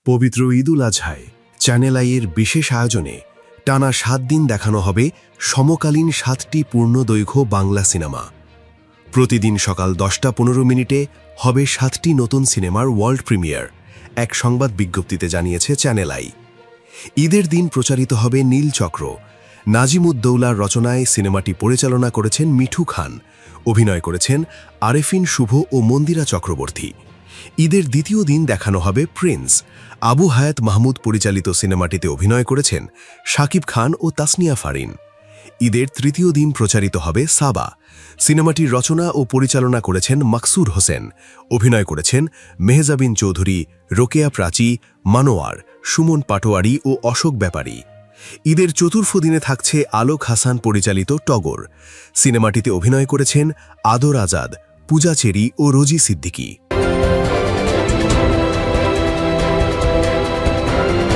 পবিত্র ঈদুল আজহায় চ্যানেল আইয়ের বিশেষ আয়োজনে টানা ৭ দিন দেখানো হবে সমকালীন ৭টি পূর্ণদৈর্ঘ্য বাংলা সিনেমা। প্রতিদিন সকাল ১০টা ১৫ হবে ৭টি নতুন সিনেমার ওয়ার্ল্ড প্রিমিয়ার, এক সংবাদ বিজ্ঞপ্তিতে জানিয়েছে চ্যানেল আই। ঈদের দিন প্রচারিত হবে নীলচক্র। নাজিমুদ্দৌলার রচনায় সিনেমাটি পরিচালনা করেছেন মিঠু খান, অভিনয় করেছেন আরেফিন শুভ ও মন্দিরা চক্রবর্তী। ঈদের দ্বিতীয় দিন দেখানো হবে প্রিন্স। আবু হায়াত মাহমুদ পরিচালিত সিনেমাটিতে অভিনয় করেছেন শাকিব খান ও তাসনিয়া ফারিন। ঈদের তৃতীয় দিন প্রচারিত হবে সাবা। সিনেমাটির রচনা ও পরিচালনা করেছেন মাকসুর হোসেন, অভিনয় করেছেন মেহজাবিন চৌধুরী, রোকেয়া প্রাচী, মানোয়ার, সুমন পাটোয়ারি ও অশোক ব্যাপারী। ঈদের চতুর্থ দিনে থাকছে আলোক হাসান পরিচালিত টগর। সিনেমাটিতে অভিনয় করেছেন আদর আজাদ, পূজা চেরি ও রোজি সিদ্দিকী।